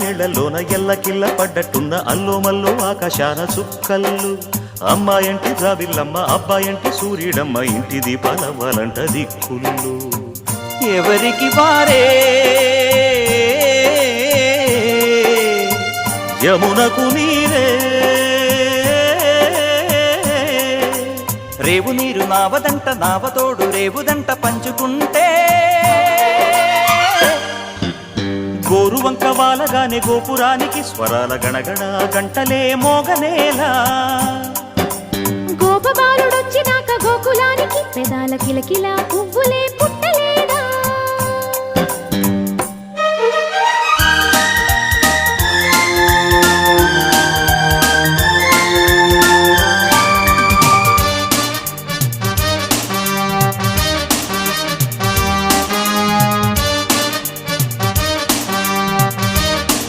నీళ్లలోన ఎల్లకిల్ల పడ్డట్టున్న అల్లో మల్లో ఆకాశాన చుక్కల్లు అమ్మాయంటి రావిల్లమ్మ అబ్బాయంటి సూర్యుడమ్మ ఇంటి దీపాలవ్వాలంట దిక్కులు ఎవరికి వారే యమునకు నీరే రేవు నీరు నావదంట నావతోడు రేవుదంట పంచుకుంటే గోరువంక వాలగానే గోపురానికి స్వరాల గణగణ గంటలే మోగనేలా గోపబాలుడొచ్చినాక గోకులానికి పెదాల కిలకిల పువ్వులే పుట్ట